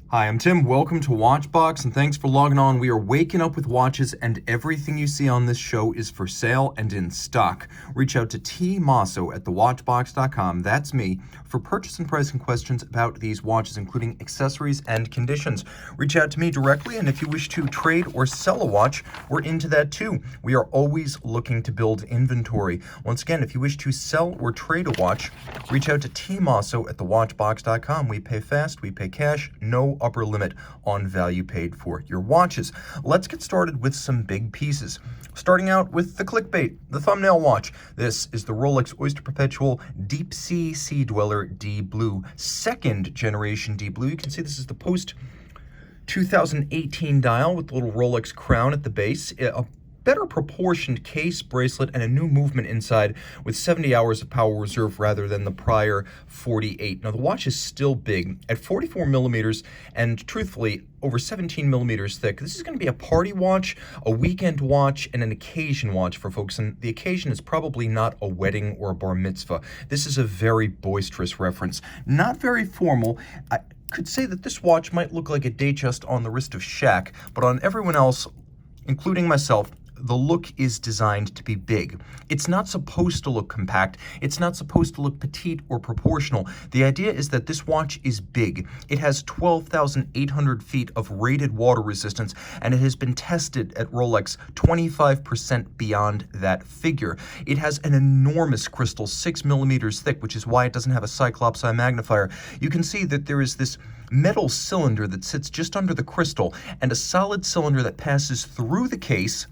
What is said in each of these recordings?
Hi, I'm Tim. Welcome to Watchbox, and thanks for logging on. We are waking up with watches, and everything you see on this show is for sale and in stock. Reach out to tmosso at thewatchbox.com, that's me, for purchase and pricing questions about these watches, including accessories and conditions. Reach out to me directly, and if you wish to trade or sell a watch, we're into that too. We are always looking to build inventory. Once again, if you wish to sell or trade a watch, reach out to tmosso at thewatchbox.com. We pay fast, we pay cash, no upper limit on value paid for your watches. Let's get started with some big pieces. Starting out with the clickbait, the thumbnail watch. This is the Rolex Oyster Perpetual Deepsea Sea Dweller D-Blue, second generation D-Blue. You can see this is the post 2018 dial with the little Rolex crown at the base. A better proportioned case, bracelet, and a new movement inside with 70 hours of power reserve rather than the prior 48. Now the watch is still big at 44 millimeters and truthfully over 17 millimeters thick. This is going to be a party watch, a weekend watch, and an occasion watch for folks. And the occasion is probably not a wedding or a bar mitzvah. This is a very boisterous reference, not very formal. I could say that this watch might look like a Datejust on the wrist of Shaq, but on everyone else, including myself, the look is designed to be big. It's not supposed to look compact. It's not supposed to look petite or proportional. The idea is that this watch is big. It has 12,800 feet of rated water resistance, and it has been tested at Rolex 25% beyond that figure. It has an enormous crystal, 6 millimeters thick, which is why it doesn't have a Cyclops eye magnifier. You can see that there is this metal cylinder that sits just under the crystal, and a solid cylinder that passes through the case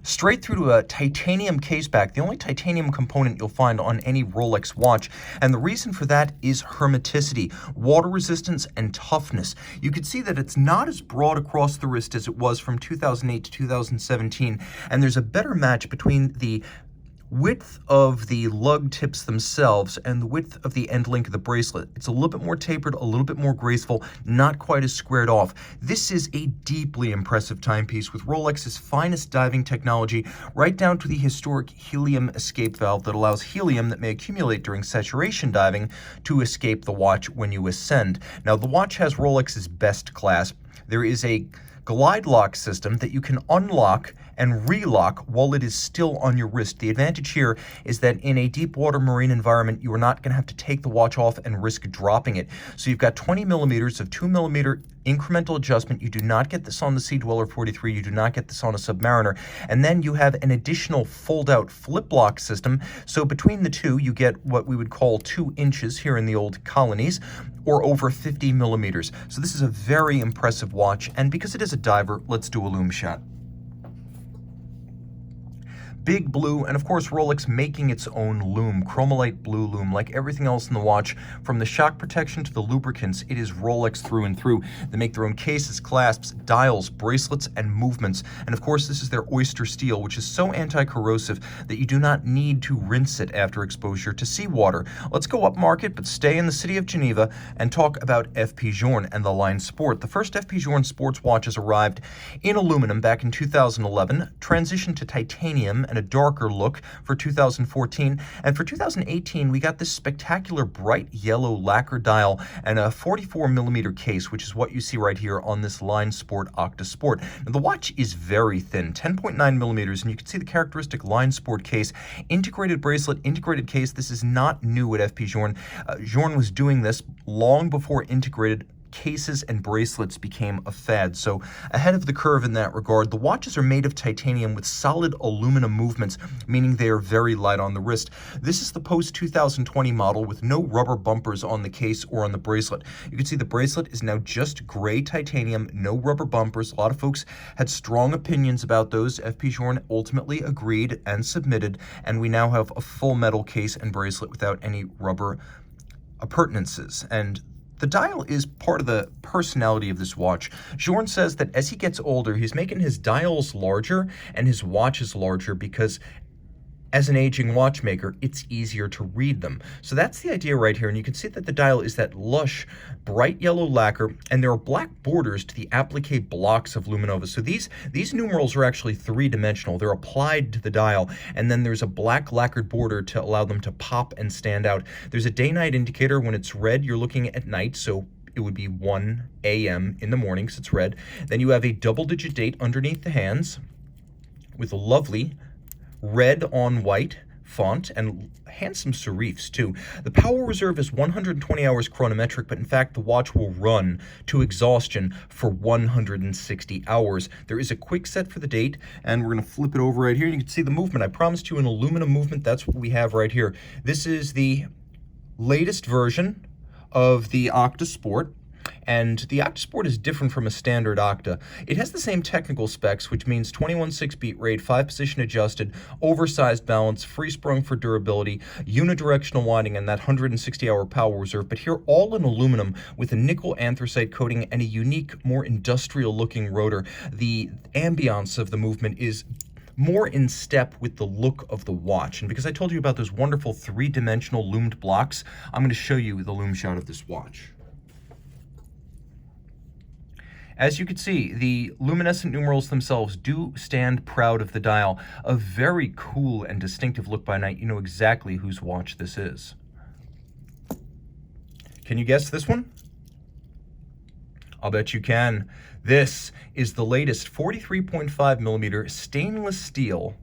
straight through to a titanium case back, the only titanium component you'll find on any Rolex watch. And the reason for that is hermeticity, water resistance, and toughness. You can see that it's not as broad across the wrist as it was from 2008 to 2017, and there's a better match between the width of the lug tips themselves and the width of the end link of the bracelet. It's a little bit more tapered, a little bit more graceful, not quite as squared off. This is a deeply impressive timepiece with Rolex's finest diving technology, right down to the historic helium escape valve that allows helium that may accumulate during saturation diving to escape the watch when you ascend. Now, the watch has Rolex's best class. There is a glide lock system that you can unlock and relock while it is still on your wrist. The advantage here is that in a deep water marine environment, you are not going to have to take the watch off and risk dropping it. So you've got 20 millimeters of 2 millimeter incremental adjustment. You do not get this on the Sea Dweller 43. You do not get this on a Submariner. And then you have an additional fold-out flip lock system. So between the two, you get what we would call 2 inches here in the old colonies, or over 50 millimeters. So this is a very impressive watch. And because it is a diver, let's do a loom shot. Big blue, and of course Rolex making its own loom, chromolite blue loom. Like everything else in the watch, from the shock protection to the lubricants, it is Rolex through and through. They make their own cases, clasps, dials, bracelets, and movements. And of course this is their Oyster steel, which is so anti-corrosive that you do not need to rinse it after exposure to seawater. Let's go up market, but stay in the city of Geneva and talk about FP Journe and the line Sport. The first FP Journe sports watches arrived in aluminum back in 2011, transitioned to titanium and a darker look for 2014. And for 2018, we got this spectacular bright yellow lacquer dial and a 44 millimeter case, which is what you see right here on this Line Sport Octa Sport. Now, the watch is very thin, 10.9 millimeters, and you can see the characteristic Line Sport case, integrated bracelet, integrated case. This is not new at FP Journe. Journe was doing this long before integrated cases and bracelets became a fad, so ahead of the curve in that regard. The watches are made of titanium with solid aluminum movements, meaning they are very light on the wrist. This is the post-2020 model with no rubber bumpers on the case or on the bracelet. You can see the bracelet is now just gray titanium, no rubber bumpers. A lot of folks had strong opinions about those. FP Journe ultimately agreed and submitted, and we now have a full metal case and bracelet without any rubber appurtenances. And the dial is part of the personality of this watch. Journe says that as he gets older, he's making his dials larger and his watches larger because as an aging watchmaker, it's easier to read them. So that's the idea right here. And you can see that the dial is that lush, bright yellow lacquer, and there are black borders to the applique blocks of Luminova. So these numerals are actually three-dimensional. They're applied to the dial, and then there's a black lacquered border to allow them to pop and stand out. There's a day-night indicator. When it's red, you're looking at night, so it would be 1 a.m. in the morning because it's red. Then you have a double-digit date underneath the hands with a lovely red on white font and handsome serifs too. The power reserve is 120 hours chronometric, but in fact the watch will run to exhaustion for 160 hours. There is a quick set for the date, and we're going to flip it over right here. You can see the movement. I promised you an aluminum movement. That's what we have right here. This is the latest version of the Octa Sport. And the Octa Sport is different from a standard Octa. It has the same technical specs, which means 21.6 beat rate, 5-position adjusted, oversized balance, free sprung for durability, unidirectional winding, and that 160-hour power reserve. But here, all in aluminum with a nickel anthracite coating and a unique, more industrial-looking rotor. The ambiance of the movement is more in step with the look of the watch. And because I told you about those wonderful three-dimensional loomed blocks, I'm going to show you the loom shot of this watch. As you can see, the luminescent numerals themselves do stand proud of the dial. A very cool and distinctive look by night. You know exactly whose watch this is. Can you guess this one? I'll bet you can. This is the latest 43.5 millimeter stainless steel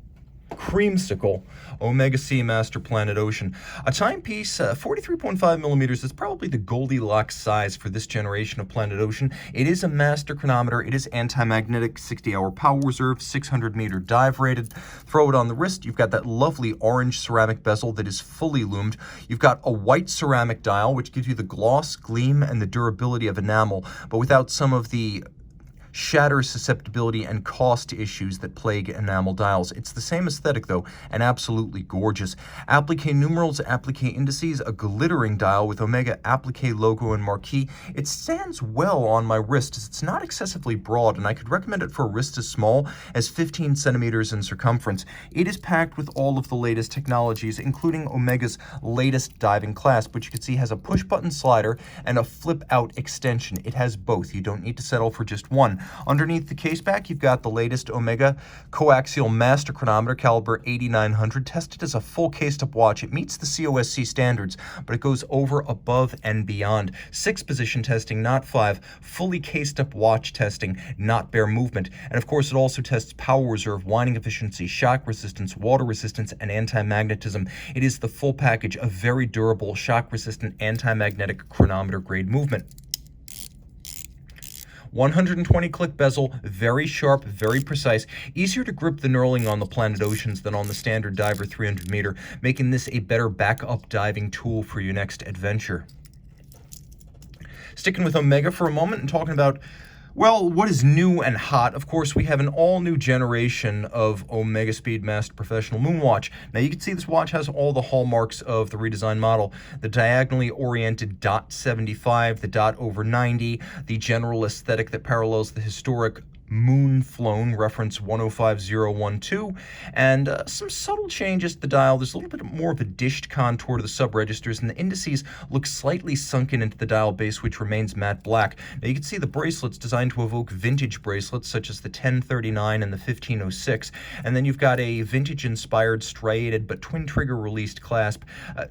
creamsicle Omega Seamaster Planet Ocean. A timepiece, 43.5 millimeters is probably the Goldilocks size for this generation of Planet Ocean. It is a master chronometer. It is anti-magnetic, 60-hour power reserve, 600-meter dive rated. Throw it on the wrist. You've got that lovely orange ceramic bezel that is fully loomed. You've got a white ceramic dial, which gives you the gloss, gleam, and the durability of enamel, but without some of the shatter susceptibility and cost issues that plague enamel dials. It's the same aesthetic though, and absolutely gorgeous. Applique numerals, applique indices, a glittering dial with Omega applique logo and marquee. It stands well on my wrist as it's not excessively broad, and I could recommend it for a wrist as small as 15 centimeters in circumference. It is packed with all of the latest technologies, including Omega's latest diving clasp, which you can see has a push button slider and a flip out extension. It has both. You don't need to settle for just one. Underneath the case back, you've got the latest Omega coaxial master chronometer, caliber 8900, tested as a full cased-up watch. It meets the COSC standards, but it goes over, above, and beyond. 6-position testing, not 5. Fully cased-up watch testing, not bare movement. And of course, it also tests power reserve, winding efficiency, shock resistance, water resistance, and anti-magnetism. It is the full package of very durable, shock-resistant, anti-magnetic chronometer-grade movement. 120 click bezel, very sharp, very precise, easier to grip the knurling on the Planet Oceans than on the standard Diver 300 meter, making this a better backup diving tool for your next adventure. Sticking with Omega for a moment and talking about, well, what is new and hot? Of course, we have an all-new generation of Omega Speedmaster Professional Moonwatch. Now, you can see this watch has all the hallmarks of the redesigned model. The diagonally oriented dot 75, the dot over 90, the general aesthetic that parallels the historic moon flown reference 105012, and some subtle changes to the dial. There's a little bit more of a dished contour to the sub-registers, and the indices look slightly sunken into the dial base, which remains matte black. Now you can see the bracelets designed to evoke vintage bracelets such as the 1039 and the 1506, and then you've got a vintage-inspired striated but twin-trigger released clasp.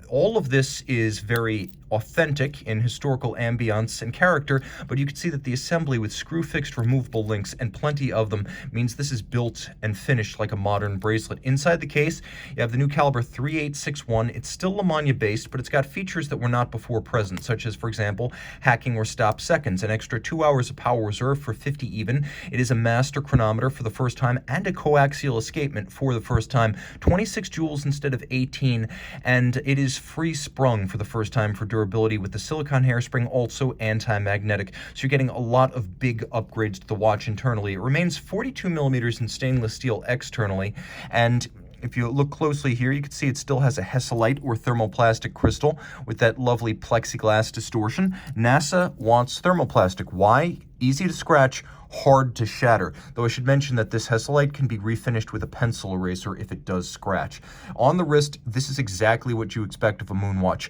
All of this is very authentic in historical ambiance and character, but you can see that the assembly with screw-fixed removable links, and plenty of them, means this is built and finished like a modern bracelet. Inside the case, you have the new caliber 3861. It's still Lamagna based, but it's got features that were not before present, such as, for example, hacking or stop seconds, an extra 2 hours of power reserve for 50 even. It is a master chronometer for the first time, and a coaxial escapement for the first time, 26 joules instead of 18, and it is free sprung for the first time for durability with the silicone hairspring, also anti-magnetic. So you're getting a lot of big upgrades to the watch internally. It remains 42 millimeters in stainless steel externally, and if you look closely here, you can see it still has a Hesalite or thermoplastic crystal with that lovely plexiglass distortion. NASA wants thermoplastic. Why? Easy to scratch, hard to shatter. Though I should mention that this Hesalite can be refinished with a pencil eraser if it does scratch. On the wrist, this is exactly what you expect of a Moonwatch.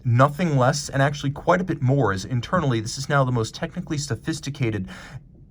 Nothing less, and actually quite a bit more, as internally this is now the most technically sophisticated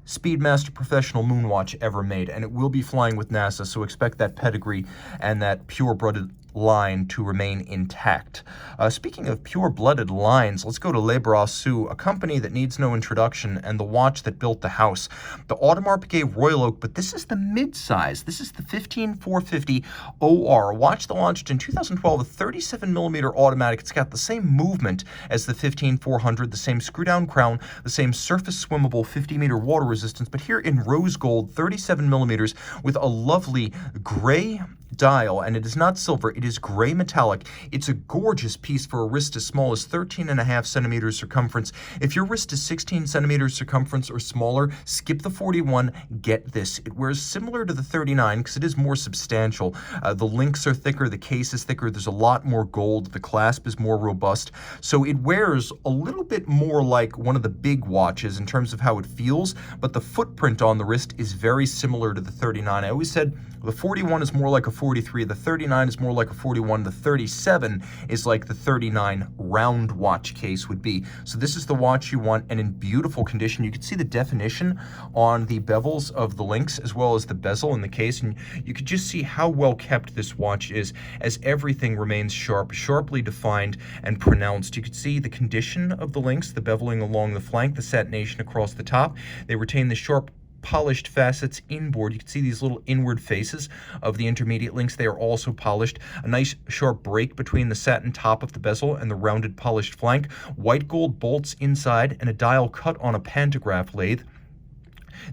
Speedmaster Professional Moonwatch ever made, and it will be flying with NASA, so expect that pedigree and that pure-blooded line to remain intact. Speaking of pure-blooded lines, let's go to Le Brassus, a company that needs no introduction, and the watch that built the house. The Audemars Piguet Royal Oak, but this is the mid-size. This is the 15450 OR, a watch that launched in 2012, a 37mm automatic. It's got the same movement as the 15400, the same screw-down crown, the same surface swimmable 50-meter water resistance, but here in rose gold, 37mm, with a lovely gray dial, and it is not silver, it is gray metallic. It's a gorgeous piece for a wrist as small as 13.5 centimeters circumference. If your wrist is 16 centimeters circumference or smaller, skip the 41, get this. It wears similar to the 39 because it is more substantial. The links are thicker, the case is thicker, there's a lot more gold, the clasp is more robust, so it wears a little bit more like one of the big watches in terms of how it feels, but the footprint on the wrist is very similar to the 39. I always said the 41 is more like a 43, the 39 is more like a 41, the 37 is like the 39 round watch case would be. So this is the watch you want, and in beautiful condition. You can see the definition on the bevels of the links as well as the bezel in the case, and you could just see how well kept this watch is, as everything remains sharp, sharply defined and pronounced. You could see the condition of the links, the beveling along the flank, the satination across the top. They retain the sharp polished facets inboard. You can see these little inward faces of the intermediate links. They are also polished. A nice sharp break between the satin top of the bezel and the rounded polished flank. White gold bolts inside and a dial cut on a pantograph lathe.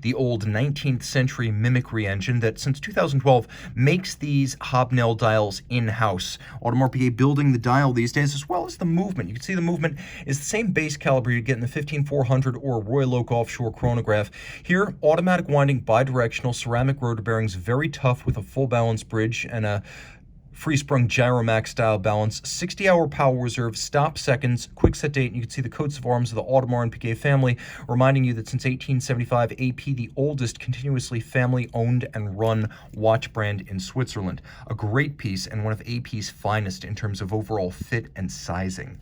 The old 19th century mimicry engine that since 2012 makes these hobnail dials in-house. Audemars Piguet building the dial these days, as well as the movement. You can see the movement is the same base caliber you get in the 15400 or Royal Oak offshore chronograph. Here, automatic winding bidirectional ceramic rotor bearings, very tough with a full balance bridge and a free-sprung Gyromax style balance, 60-hour power reserve, stop seconds, quick set date, and you can see the coats of arms of the Audemars and Piguet family, reminding you that since 1875, AP, the oldest continuously family-owned and run watch brand in Switzerland. A great piece and one of AP's finest in terms of overall fit and sizing.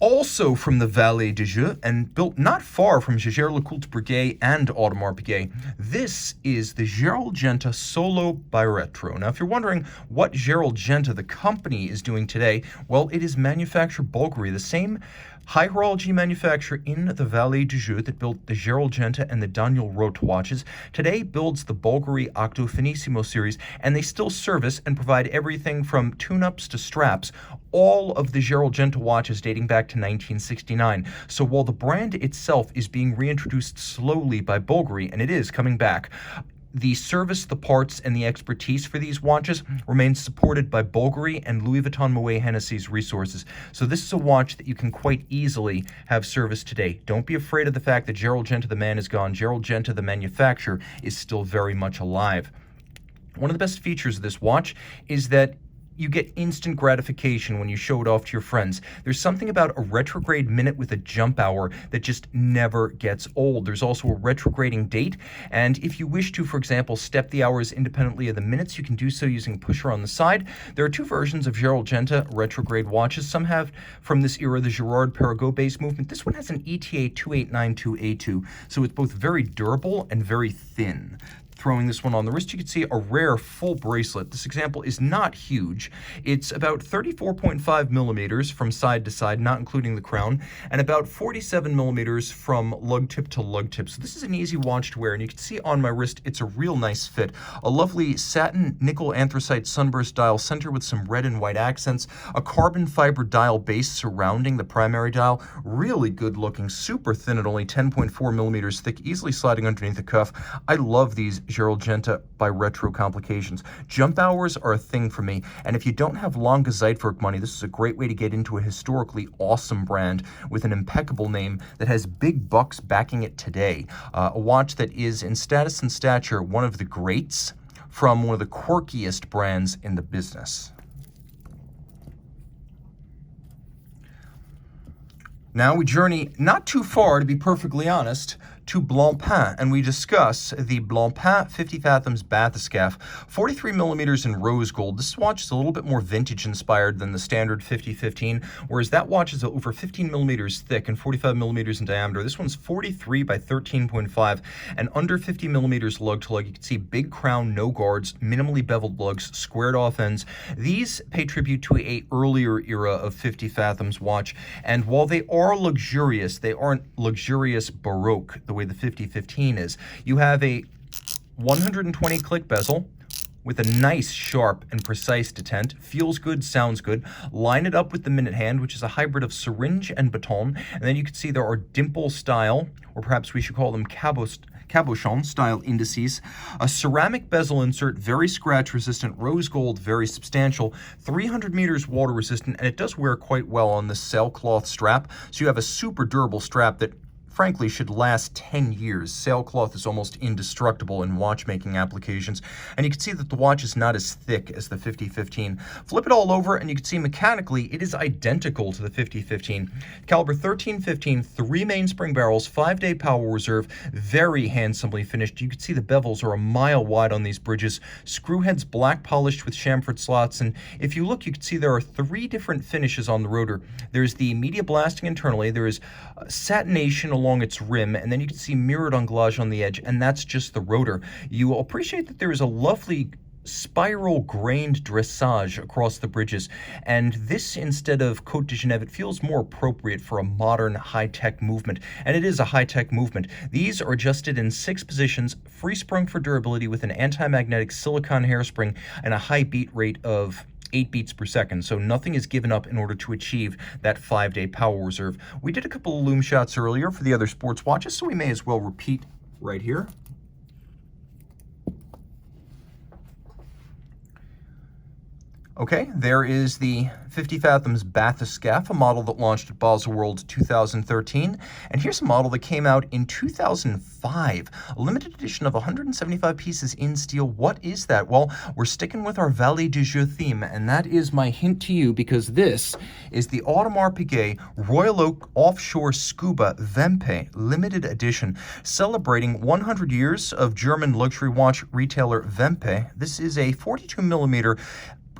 Also from the Vallée de Joux, and built not far from JaegerLeCoultre Breguet and Audemars Piguet, this is the Gerald Genta Solo by Retro. Now, if you're wondering what Gerald Genta, the company, is doing today, well, it is manufactured Bulgari, the same high horology manufacturer in the Vallée de Joux that built the Gerald Genta and the Daniel Roth watches, today builds the Bulgari Octo Finissimo series, and they still service and provide everything from tune-ups to straps, all of the Gerald Genta watches dating back to 1969. So while the brand itself is being reintroduced slowly by Bulgari, and it is coming back, the service, the parts, and the expertise for these watches remains supported by Bulgari and Louis Vuitton Moet Hennessy's resources. So this is a watch that you can quite easily have serviced today. Don't be afraid of the fact that Gerald Genta, the man, is gone. Gerald Genta, the manufacturer, is still very much alive. One of the best features of this watch is that you get instant gratification when you show it off to your friends. There's something about a retrograde minute with a jump hour that just never gets old. There's also a retrograding date, and if you wish to, for example, step the hours independently of the minutes, you can do so using a pusher on the side. There are two versions of Gerald Genta retrograde watches. Some have, from this era, the Girard-Perregaux-based movement. This one has an ETA 2892A2, so it's both very durable and very thin. Throwing this one on the wrist, you can see a rare full bracelet. This example is not huge. It's about 34.5 millimeters from side to side, not including the crown, and about 47 millimeters from lug tip to lug tip. So this is an easy watch to wear, and you can see on my wrist, it's a real nice fit. A lovely satin nickel anthracite sunburst dial center with some red and white accents, a carbon fiber dial base surrounding the primary dial. Really good looking, super thin at only 10.4 millimeters thick, easily sliding underneath the cuff. I love these Gerald Genta by Retro complications. Jump hours are a thing for me, and if you don't have Lange Zeitwerk money, this is a great way to get into a historically awesome brand with an impeccable name that has big bucks backing it today. A watch that is, in status and stature, one of the greats from one of the quirkiest brands in the business. Now we journey not too far, to be perfectly honest, to Blancpain, and we discuss the Blancpain 50 Fathoms bathyscaphe, 43 millimeters in rose gold. This watch is a little bit more vintage inspired than the standard 50-15, whereas that watch is over 15 millimeters thick and 45 millimeters in diameter. This one's 43 by 13.5 and under 50 millimeters lug to lug. You can see big crown, no guards, minimally beveled lugs, squared off ends. These pay tribute to a earlier era of 50 Fathoms watch, and while they are luxurious, they aren't luxurious Baroque the way the 50-15 is. You have a 120 click bezel with a nice, sharp, and precise detent. Feels good, sounds good. Line it up with the minute hand, which is a hybrid of syringe and baton. And then you can see there are dimple style, or perhaps we should call them cabochon style indices. A ceramic bezel insert, very scratch resistant, rose gold, very substantial, 300 meters water resistant, and it does wear quite well on the sailcloth strap. So you have a super durable strap that frankly should last 10 years. Sailcloth is almost indestructible in watchmaking applications. And you can see that the watch is not as thick as the 50-15. Flip it all over and you can see mechanically it is identical to the 50-15. Caliber 13-15, 3 mainspring barrels, 5-day power reserve, very handsomely finished. You can see the bevels are a mile wide on these bridges. Screw heads black polished with chamfered slots. And if you look, you can see there are 3 different finishes on the rotor. There's the media blasting internally, there is satination along its rim, and then you can see mirrored anglage on the edge, and that's just the rotor. You will appreciate that there is a lovely spiral grained dressage across the bridges, and this, instead of Côte de Genève, it feels more appropriate for a modern high-tech movement, and it is a high-tech movement. These are adjusted in 6 positions, free sprung for durability with an anti-magnetic silicone hairspring and a high beat rate of 8 beats per second, so nothing is given up in order to achieve that 5-day power reserve. We did a couple of loom shots earlier for the other sports watches, so we may as well repeat right here. Okay, there is the 50 Fathoms bathyscaphe, a model that launched at Basel World 2013. And here's a model that came out in 2005, a limited edition of 175 pieces in steel. What is that? Well, we're sticking with our Vallée du Jeu theme, and that is my hint to you, because this is the Audemars Piguet Royal Oak Offshore Scuba Vempe limited edition, celebrating 100 years of German luxury watch retailer Vempe. This is a 42 millimeter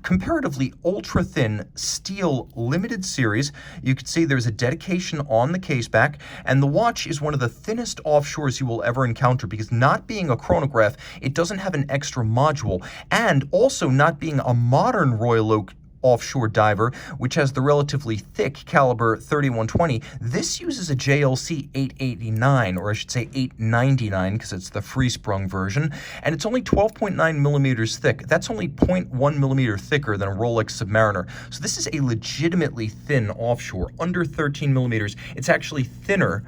comparatively ultra-thin steel limited series. You can see there's a dedication on the case back, and the watch is one of the thinnest offshores you will ever encounter, because not being a chronograph, it doesn't have an extra module, and also not being a modern Royal Oak offshore diver, which has the relatively thick caliber 3120. This uses a JLC 889, or I should say 899, because it's the free-sprung version, and it's only 12.9 millimeters thick. That's only 0.1 millimeter thicker than a Rolex Submariner. So this is a legitimately thin offshore, under 13 millimeters. It's actually thinner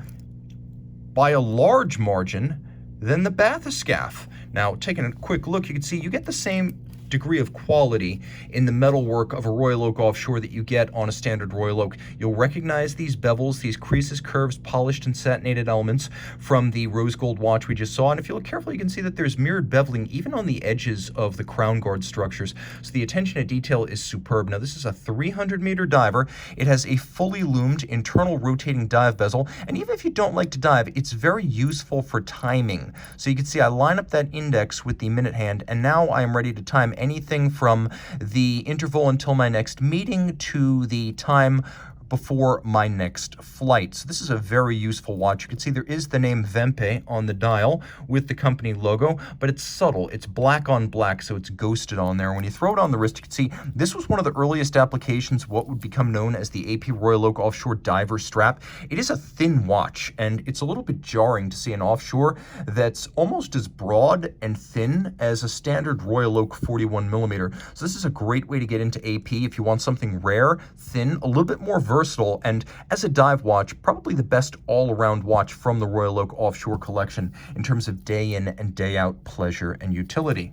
by a large margin than the bathyscaphe. Now, taking a quick look, you can see you get the same degree of quality in the metalwork of a Royal Oak offshore that you get on a standard Royal Oak. You'll recognize these bevels, these creases, curves, polished and satinated elements from the rose gold watch we just saw. And if you look carefully, you can see that there's mirrored beveling even on the edges of the crown guard structures. So the attention to detail is superb. Now, this is a 300-meter diver. It has a fully loomed internal rotating dive bezel. And even if you don't like to dive, it's very useful for timing. So you can see I line up that index with the minute hand, and now I am ready to time anything from the interval until my next meeting to the time before my next flight. So this is a very useful watch. You can see there is the name Vempe on the dial with the company logo, but it's subtle. It's black on black, so it's ghosted on there. When you throw it on the wrist, you can see this was one of the earliest applications of what would become known as the AP Royal Oak Offshore Diver Strap. It is a thin watch, and it's a little bit jarring to see an offshore that's almost as broad and thin as a standard Royal Oak 41 millimeter. So this is a great way to get into AP if you want something rare, thin, a little bit more versatile, and as a dive watch, probably the best all-around watch from the Royal Oak Offshore collection in terms of day in and day out pleasure and utility.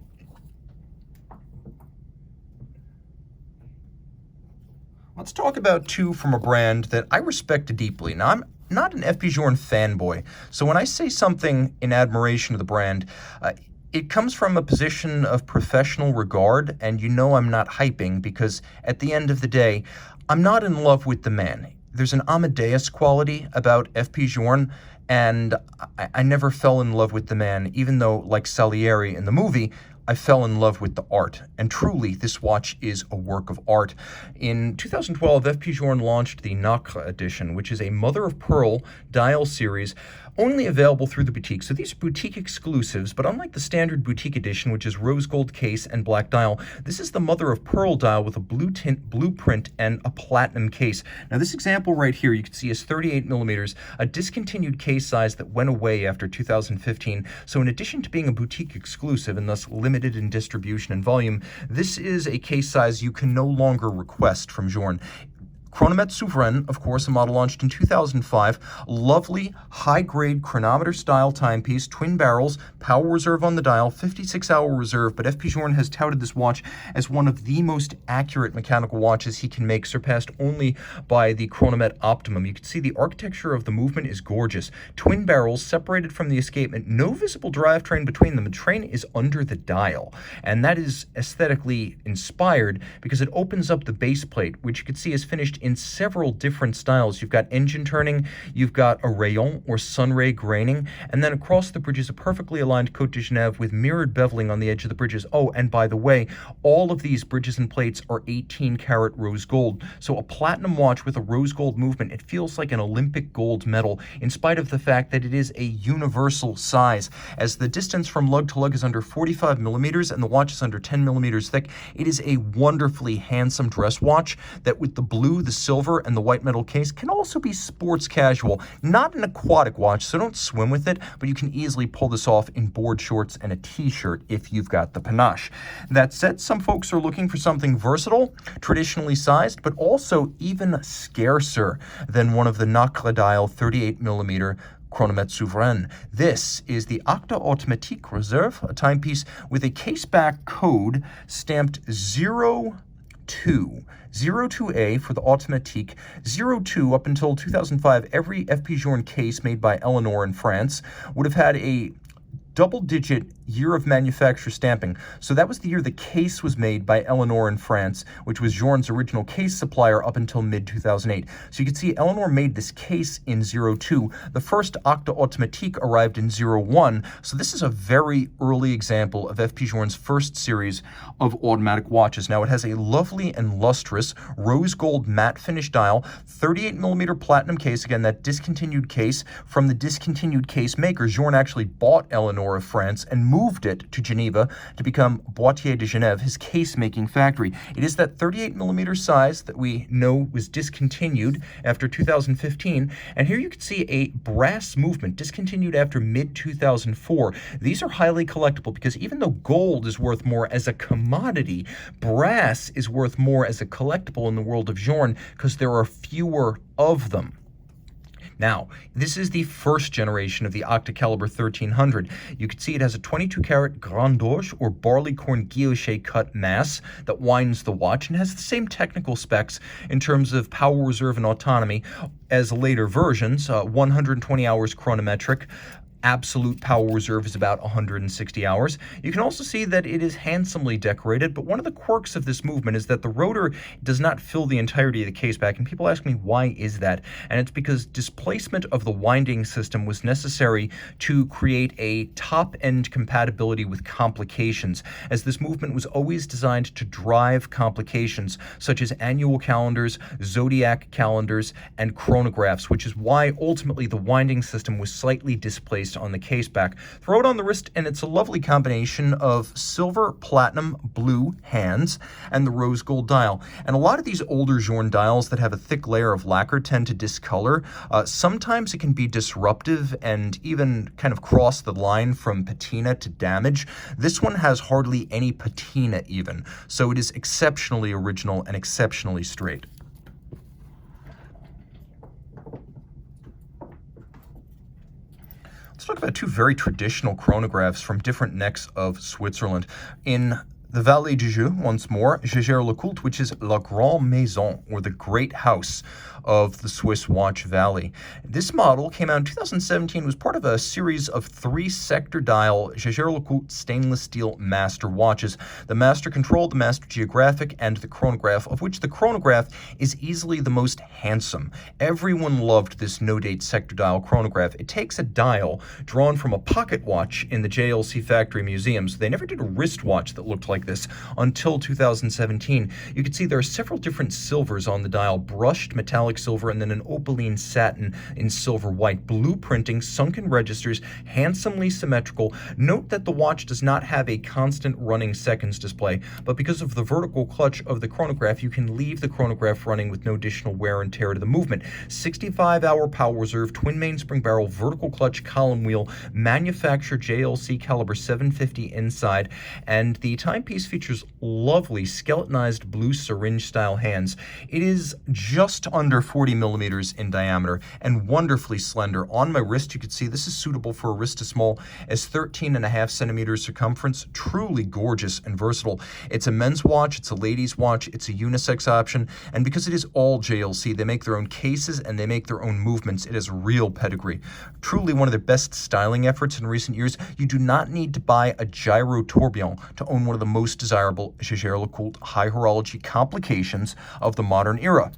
Let's talk about two from a brand that I respect deeply. Now, I'm not an FP Journe fanboy, so when I say something in admiration of the brand, it comes from a position of professional regard, and you know I'm not hyping, because at the end of the day, I'm not in love with the man. there's an Amadeus quality about FP Journe, and I never fell in love with the man, even though, like Salieri in the movie, I fell in love with the art. And truly, this watch is a work of art. In 2012, FP Journe launched the Nacre edition, which is a mother-of-pearl dial series only available through the boutique. So these are boutique exclusives, but unlike the standard boutique edition, which is rose gold case and black dial, this is the mother-of-pearl dial with a blue tint blueprint and a platinum case. Now this example right here, you can see is 38 millimeters, a discontinued case size that went away after 2015. So in addition to being a boutique exclusive and thus limited in distribution and volume, this is a case size you can no longer request from Journe. Chronomètre Souverain, of course, a model launched in 2005. Lovely, high-grade chronometer-style timepiece, twin barrels, power reserve on the dial, 56-hour reserve, but FP Journe has touted this watch as one of the most accurate mechanical watches he can make, surpassed only by the Chronomètre Optimum. You can see the architecture of the movement is gorgeous. Twin barrels separated from the escapement, no visible drivetrain between them. The train is under the dial, and that is aesthetically inspired because it opens up the base plate, which you can see is finished in several different styles. You've got engine turning, you've got a rayon or sunray graining, and then across the bridge is a perfectly aligned Côte de Genève with mirrored beveling on the edge of the bridges. Oh, and by the way, all of these bridges and plates are 18 karat rose gold. So a platinum watch with a rose gold movement, it feels like an Olympic gold medal, in spite of the fact that it is a universal size. As the distance from lug to lug is under 45 millimeters and the watch is under 10 millimeters thick, it is a wonderfully handsome dress watch that with the blue, the silver, and the white metal case can also be sports casual. Not an aquatic watch, so don't swim with it, but you can easily pull this off in board shorts and a t-shirt if you've got the panache. That said, some folks are looking for something versatile, traditionally sized, but also even scarcer than one of the Nacre dial 38 millimeter Chronomètre Souverain. This is the Acte Automatique Reserve, a timepiece with a caseback code stamped 02A for the Automatique, 02 up until 2005. Every FP Journe case made by Eleanor in France would have had a double-digit year of manufacture stamping. So that was the year the case was made by Eleanor in France, which was Journe's original case supplier up until mid-2008. So you can see Eleanor made this case in 02. The first Acte Automatique arrived in 01. So this is a very early example of FP Journe's first series of automatic watches. Now it has a lovely and lustrous rose gold matte finish dial, 38 millimeter platinum case. Again, that discontinued case from the discontinued case maker. Journe actually bought Eleanor of France and moved it to Geneva to become Boîtier de Genève, his case-making factory. It is that 38 millimeter size that we know was discontinued after 2015, and here you can see a brass movement discontinued after mid-2004. These are highly collectible because even though gold is worth more as a commodity, brass is worth more as a collectible in the world of Journe because there are fewer of them. Now, this is the first generation of the Octocalibre 1300. You can see it has a 22 karat Grand Orge or barleycorn guilloche cut mass that winds the watch and has the same technical specs in terms of power reserve and autonomy as later versions, 120 hours chronometric. Absolute power reserve is about 160 hours. You can also see that it is handsomely decorated, but one of the quirks of this movement is that the rotor does not fill the entirety of the caseback, and people ask me why is that? And it's because displacement of the winding system was necessary to create a top-end compatibility with complications, as this movement was always designed to drive complications, such as annual calendars, zodiac calendars, and chronographs, which is why ultimately the winding system was slightly displaced on the caseback. Throw it on the wrist, and it's a lovely combination of silver, platinum, blue hands, and the rose gold dial. And a lot of these older Journe dials that have a thick layer of lacquer tend to discolor. Sometimes it can be disruptive and even kind of cross the line from patina to damage. This one has hardly any patina even, so it is exceptionally original and exceptionally straight. Let's talk about two very traditional chronographs from different necks of Switzerland. In the Vallée du Jeu, once more, JaegerLeCoultre, which is La Grande Maison, or the Great House of the Swiss watch valley. This model came out in 2017, was part of a series of 3 sector dial JaegerLeCoultre stainless steel master watches. The Master Control, the Master Geographic, and the Chronograph, of which the Chronograph is easily the most handsome. Everyone loved this no-date sector dial chronograph. It takes a dial drawn from a pocket watch in the JLC factory museums. They never did a wristwatch that looked like this until 2017. You can see there are several different silvers on the dial, brushed metallic silver, and then an opaline satin in silver white. Blue printing, sunken registers, handsomely symmetrical. Note that the watch does not have a constant running seconds display, but because of the vertical clutch of the chronograph, you can leave the chronograph running with no additional wear and tear to the movement. 65-hour power reserve, twin mainspring barrel, vertical clutch, column wheel, manufactured JLC caliber 750 inside, and the timepiece features lovely skeletonized blue syringe style hands. It is just under 40 millimeters in diameter and wonderfully slender. On my wrist, you can see this is suitable for a wrist as small as 13.5 centimeters circumference. Truly gorgeous and versatile. It's a men's watch, it's a ladies' watch, it's a unisex option, and because it is all JLC, they make their own cases and they make their own movements. It has real pedigree. Truly one of their best styling efforts in recent years. You do not need to buy a gyro tourbillon to own one of the most desirable JaegerLeCoultre high horology complications of the modern era.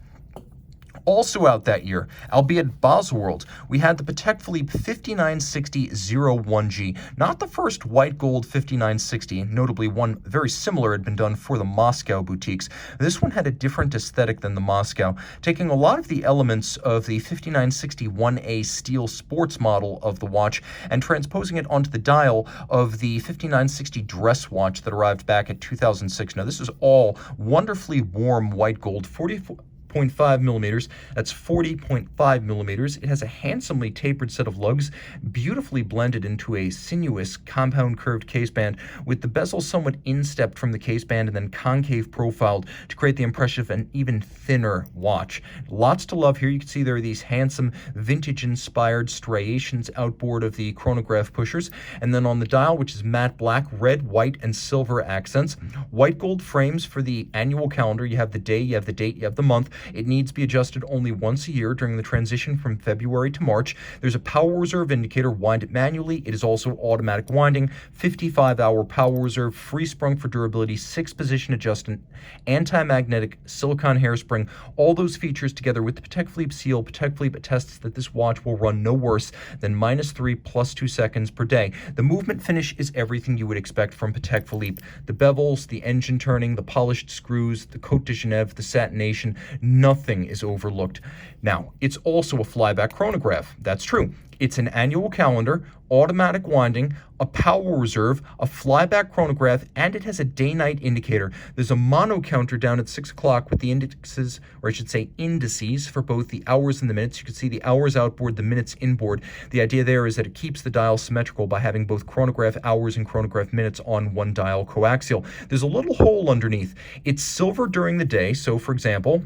Also out that year, albeit Baselworld, we had the Patek Philippe 5960-01G, not the first white gold 5960, notably one very similar had been done for the Moscow boutiques. This one had a different aesthetic than the Moscow, taking a lot of the elements of the 5960-1A steel sports model of the watch and transposing it onto the dial of the 5960 dress watch that arrived back at 2006. Now this is all wonderfully warm white gold, 40.5 millimeters. That's 40.5 millimeters. It has a handsomely tapered set of lugs, beautifully blended into a sinuous compound curved caseband, with the bezel somewhat instepped from the caseband and then concave profiled to create the impression of an even thinner watch. Lots to love here. You can see there are these handsome vintage-inspired striations outboard of the chronograph pushers, and then on the dial, which is matte black, red, white, and silver accents. White gold frames for the annual calendar. You have the day, you have the date, you have the month. It needs to be adjusted only once a year during the transition from February to March. There's a power reserve indicator, wind it manually. It is also automatic winding, 55-hour power reserve, free sprung for durability, 6-position adjustment, anti-magnetic silicone hairspring. All those features together with the Patek Philippe seal. Patek Philippe attests that this watch will run no worse than -3 + 2 seconds per day. The movement finish is everything you would expect from Patek Philippe. The bevels, the engine turning, the polished screws, the Côte de Genève, the satination, nothing is overlooked. Now, it's also a flyback chronograph. That's true. It's an annual calendar, automatic winding, a power reserve, a flyback chronograph, and it has a day-night indicator. There's a mono counter down at 6 o'clock with the indexes, or I should say indices, for both the hours and the minutes. You can see the hours outboard, the minutes inboard. The idea there is that it keeps the dial symmetrical by having both chronograph hours and chronograph minutes on one dial coaxial. There's a little hole underneath. It's silver during the day, so for example,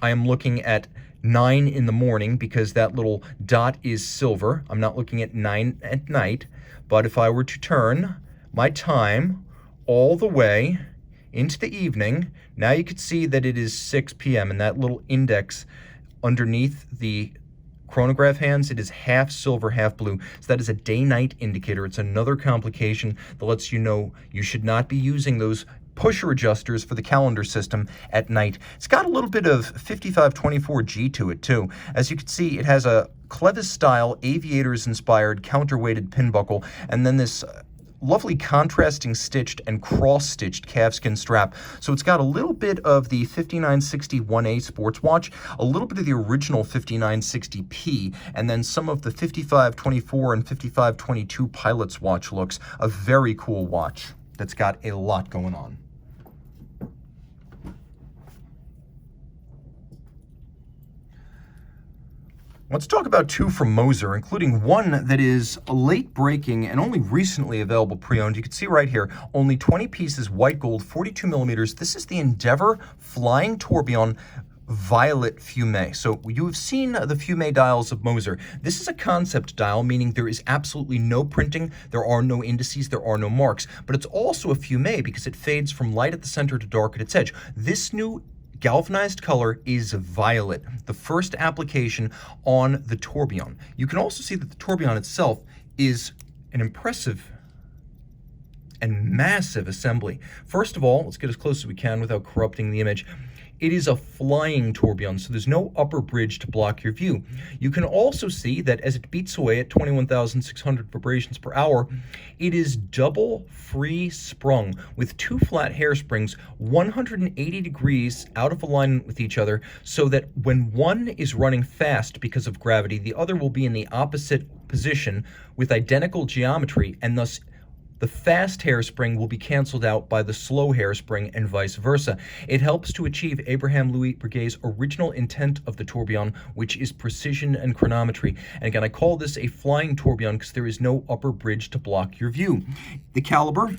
I am looking at 9 in the morning because that little dot is silver. I'm not looking at 9 at night, but if I were to turn my time all the way into the evening, now you could see that it is 6 p.m. and that little index underneath the chronograph hands, it is half silver, half blue. So that is a day-night indicator. It's another complication that lets you know you should not be using those pusher adjusters for the calendar system at night. It's got a little bit of 5524G to it too. As you can see, it has a Clevis style aviators inspired counterweighted pin buckle, and then this lovely contrasting stitched and cross-stitched calfskin strap. So it's got a little bit of the 5960-1A sports watch, a little bit of the original 5960P, and then some of the 5524 and 5522 pilot's watch looks. A very cool watch that's got a lot going on. Let's talk about 2 from Moser, including one that is late breaking and only recently available pre-owned. You can see right here, only 20 pieces, white gold, 42 millimeters. This is the Endeavour Flying Tourbillon violet fumet. So you have seen the fumet dials of Moser. This is a concept dial, meaning there is absolutely no printing, there are no indices, there are no marks, but it's also a fumet because it fades from light at the center to dark at its edge. This new galvanized color is violet, the first application on the tourbillon. You can also see that the tourbillon itself is an impressive and massive assembly. First of all, let's get as close as we can without corrupting the image. It is a flying tourbillon, so there's no upper bridge to block your view. You can also see that as it beats away at 21,600 vibrations per hour, it is double free sprung with two flat hairsprings 180 degrees out of alignment with each other, so that when one is running fast because of gravity, the other will be in the opposite position with identical geometry, and thus the fast hairspring will be canceled out by the slow hairspring and vice versa. It helps to achieve Abraham Louis Breguet's original intent of the tourbillon, which is precision and chronometry. And again, I call this a flying tourbillon because there is no upper bridge to block your view. The caliber,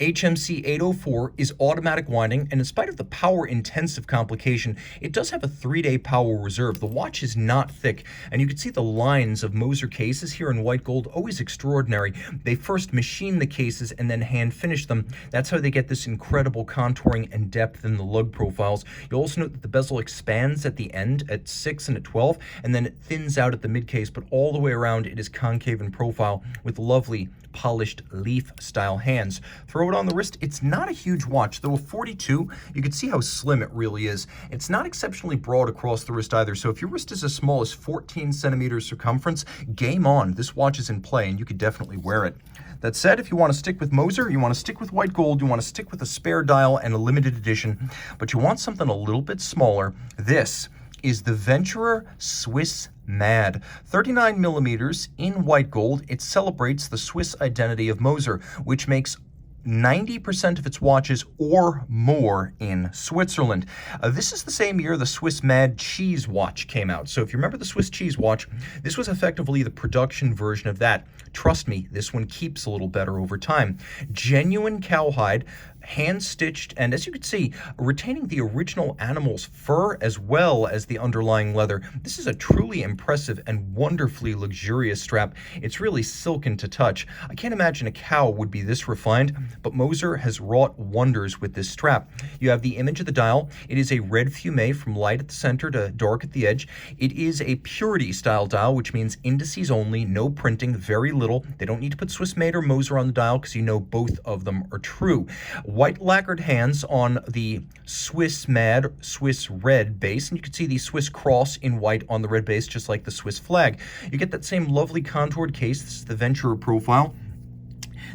HMC 804, is automatic winding, and in spite of the power-intensive complication, it does have a 3-day power reserve. The watch is not thick, and you can see the lines of Moser cases here in white gold, always extraordinary. They first machine the cases and then hand-finish them. That's how they get this incredible contouring and depth in the lug profiles. You'll also note that the bezel expands at the end at 6 and at 12, and then it thins out at the mid-case, but all the way around it is concave in profile with lovely polished leaf-style hands. Throw it on the wrist. It's not a huge watch, though a 42, you can see how slim it really is. It's not exceptionally broad across the wrist either, so if your wrist is as small as 14 centimeters circumference, game on. This watch is in play, and you could definitely wear it. That said, if you want to stick with Moser, you want to stick with white gold, you want to stick with a spare dial and a limited edition, but you want something a little bit smaller, this is the Venturer Swiss Mad. 39 millimeters in white gold. It celebrates the Swiss identity of Moser, which makes 90% of its watches or more in Switzerland. This is the same year the Swiss Mad cheese watch came out. So if you remember the Swiss cheese watch, this was effectively the production version of that. Trust me, this one keeps a little better over time. Genuine cowhide, hand-stitched, and as you can see, retaining the original animal's fur as well as the underlying leather. This is a truly impressive and wonderfully luxurious strap. It's really silken to touch. I can't imagine a cow would be this refined, but Moser has wrought wonders with this strap. You have the image of the dial. It is a red fumet from light at the center to dark at the edge. It is a purity style dial, which means indices only, no printing, very little. They don't need to put Swiss made or Moser on the dial because you know both of them are true. White lacquered hands on the Swiss Mad, Swiss red base, and you can see the Swiss cross in white on the red base, just like the Swiss flag. You get that same lovely contoured case. This is the Venturer profile.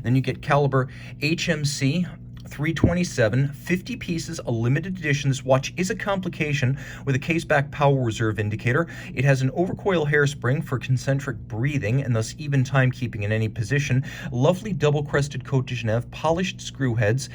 Then you get caliber HMC 327, 50 pieces, a limited edition. This watch is a complication with a case back power reserve indicator. It has an overcoil hairspring for concentric breathing and thus even timekeeping in any position. Lovely double-crested Côte de Genève, polished screw heads,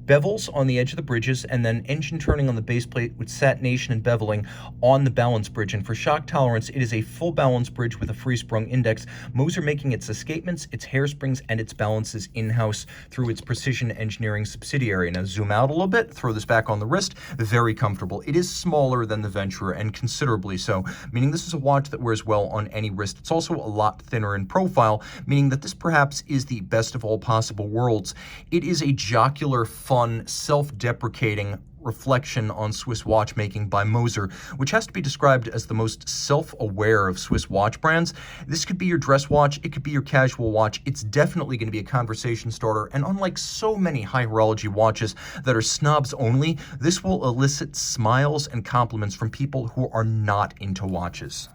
bevels on the edge of the bridges, and then engine turning on the base plate with satination and beveling on the balance bridge. And for shock tolerance, it is a full balance bridge with a free-sprung index. Moser making its escapements, its hairsprings, and its balances in-house through its precision engineering subsidiary. Now zoom out a little bit, throw this back on the wrist. Very comfortable. It is smaller than the Venturer, and considerably so, meaning this is a watch that wears well on any wrist. It's also a lot thinner in profile, meaning that this perhaps is the best of all possible worlds. It is a jocular, fun, self-deprecating reflection on Swiss watchmaking by Moser, which has to be described as the most self-aware of Swiss watch brands. This could be your dress watch, it could be your casual watch. It's definitely going to be a conversation starter, and unlike so many high horology watches that are snobs only, this will elicit smiles and compliments from people who are not into watches.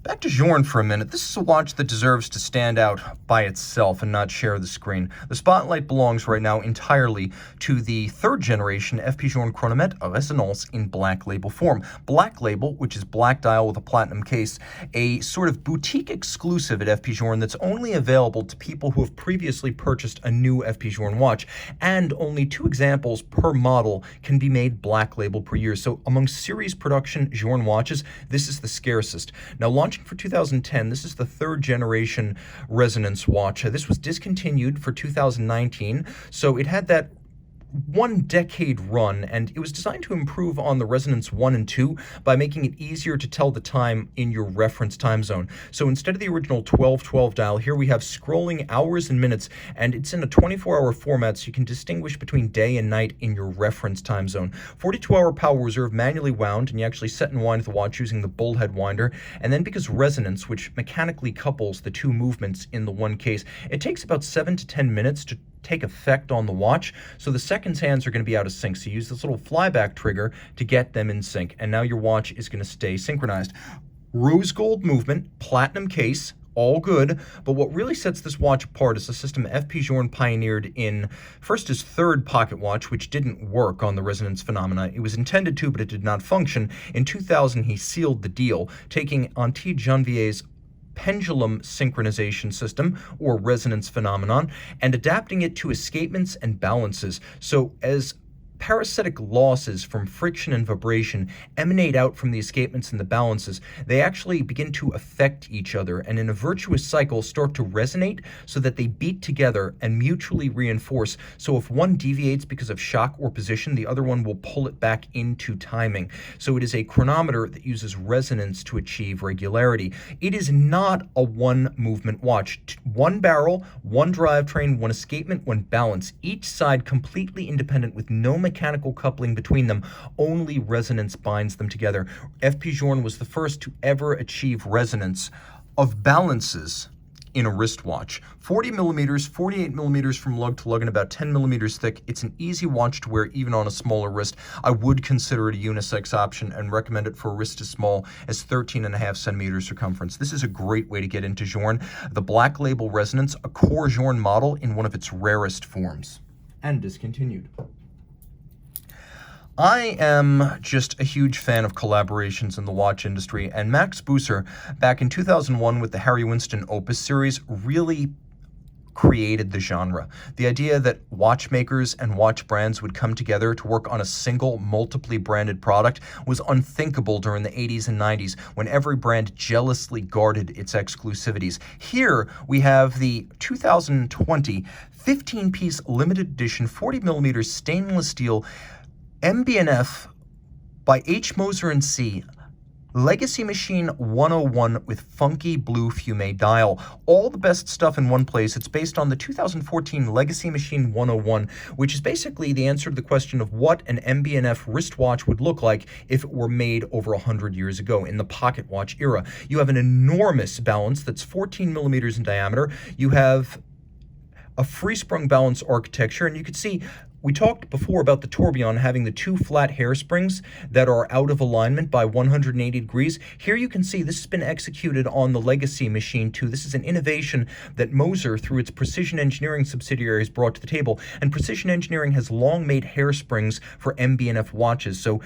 Back to Journe for a minute. This is a watch that deserves to stand out by itself and not share the screen. The spotlight belongs right now entirely to the third generation FP Journe Chronomètre Resonance in black label form. Black label, which is black dial with a platinum case, a sort of boutique exclusive at FP Journe that's only available to people who have previously purchased a new FP Journe watch, and only 2 examples per model can be made black label per year. So among series production Journe watches, this is the scarcest. Now, launching watching for 2010. This is the third generation resonance watch. This was discontinued for 2019, so it had that 1 decade run, and it was designed to improve on the Resonance 1 and 2 by making it easier to tell the time in your reference time zone. So instead of the original 12-12 dial, here we have scrolling hours and minutes, and it's in a 24-hour format, so you can distinguish between day and night in your reference time zone. 42-hour power reserve, manually wound, and you actually set and wind the watch using the bullhead winder. And then because resonance, which mechanically couples the two movements in the one case, it takes about 7 to 10 minutes to take effect on the watch, so the seconds hands are going to be out of sync. So you use this little flyback trigger to get them in sync, and now your watch is going to stay synchronized. Rose gold movement, platinum case, all good, but what really sets this watch apart is the system F. Piguet pioneered in first his third pocket watch, which didn't work on the resonance phenomena. It was intended to, but it did not function. In 2000, he sealed the deal, taking Antti Janvier's pendulum synchronization system, or resonance phenomenon, and adapting it to escapements and balances. So as parasitic losses from friction and vibration emanate out from the escapements and the balances, they actually begin to affect each other, and in a virtuous cycle start to resonate so that they beat together and mutually reinforce. So if one deviates because of shock or position, the other one will pull it back into timing. So it is a chronometer that uses resonance to achieve regularity. It is not a one movement watch. One barrel, one drivetrain, one escapement, one balance, each side completely independent with no mechanical coupling between them. Only resonance binds them together. F. Piguet was the first to ever achieve resonance of balances in a wristwatch. 40 millimeters, 48 millimeters from lug to lug, and about 10 millimeters thick. It's an easy watch to wear even on a smaller wrist. I would consider it a unisex option and recommend it for a wrist as small as 13.5 centimeters circumference. This is a great way to get into Journe. The Black Label Resonance, a core Journe model in one of its rarest forms. And discontinued. I am just a huge fan of collaborations in the watch industry, and Max Moser, back in 2001 with the Harry Winston Opus series, really created the genre. The idea that watchmakers and watch brands would come together to work on a single, multiply branded product was unthinkable during the 80s and 90s, when every brand jealously guarded its exclusivities. Here we have the 2020 15-piece limited edition 40mm stainless steel MBNF by H. Moser & C. Legacy Machine 101 with funky blue fume dial. All the best stuff in one place. It's based on the 2014 Legacy Machine 101, which is basically the answer to the question of what an MBNF wristwatch would look like if it were made over 100 years ago in the pocket watch era. You have an enormous balance that's 14 millimeters in diameter. You have a free-sprung balance architecture, and you can see we talked before about the tourbillon having the two flat hairsprings that are out of alignment by 180 degrees. Here you can see this has been executed on the Legacy Machine 2. This is an innovation that Moser, through its precision engineering subsidiaries, brought to the table. And precision engineering has long made hairsprings for MBNF watches. So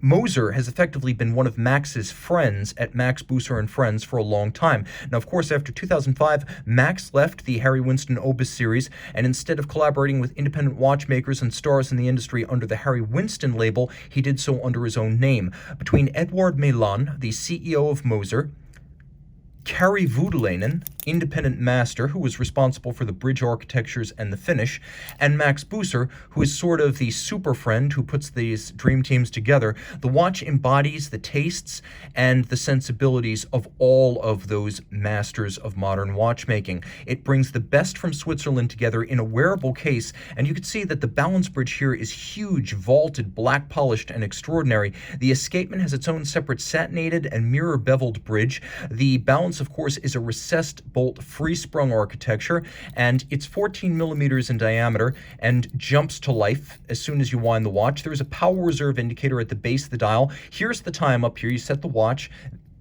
Moser has effectively been one of Max's friends at Max Moser and Friends for a long time. Now, of course, after 2005, Max left the Harry Winston Opus series, and instead of collaborating with independent watchmakers and stars in the industry under the Harry Winston label, he did so under his own name. Between Edouard Mélon, the CEO of Moser, Kari Voutilainen, independent master who was responsible for the bridge architectures and the finish, and Max Moser, who is sort of the super friend who puts these dream teams together, the watch embodies the tastes and the sensibilities of all of those masters of modern watchmaking. It brings the best from Switzerland together in a wearable case, and you can see that the balance bridge here is huge, vaulted, black polished, and extraordinary. The escapement has its own separate satinated and mirror beveled bridge. The balance, of course, is a recessed bolt free-sprung architecture, and it's 14 millimeters in diameter and jumps to life as soon as you wind the watch. There's a power reserve indicator at the base of the dial. Here's the time up here. You set the watch,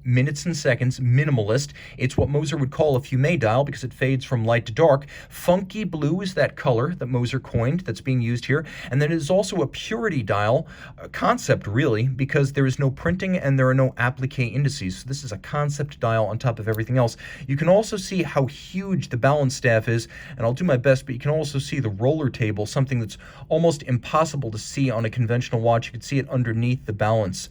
minutes and seconds, minimalist. It's what Moser would call a fume dial because it fades from light to dark. Funky blue is that color that Moser coined that's being used here. And then it is also a purity dial, a concept really, because there is no printing and there are no applique indices. So this is a concept dial on top of everything else. You can also see how huge the balance staff is, and I'll do my best, but you can also see the roller table, something that's almost impossible to see on a conventional watch. You can see it underneath the balance.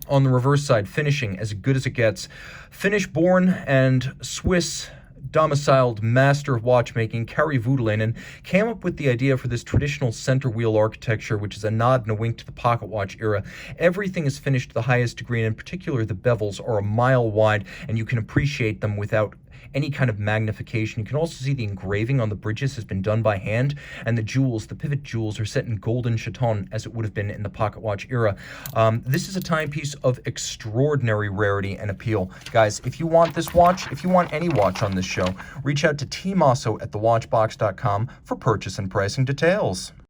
On the reverse side, finishing as good as it gets. Finnish-born and Swiss domiciled master of watchmaking, Kari Voutilainen, came up with the idea for this traditional center wheel architecture, which is a nod and a wink to the pocket watch era. Everything is finished to the highest degree, and in particular, the bevels are a mile wide, and you can appreciate them without any kind of magnification. You can also see the engraving on the bridges has been done by hand, and the jewels, the pivot jewels, are set in golden chaton as it would have been in the pocket watch era. This is a timepiece of extraordinary rarity and appeal. Guys, if you want this watch, if you want any watch on this show, reach out to tmosso at thewatchbox.com for purchase and pricing details.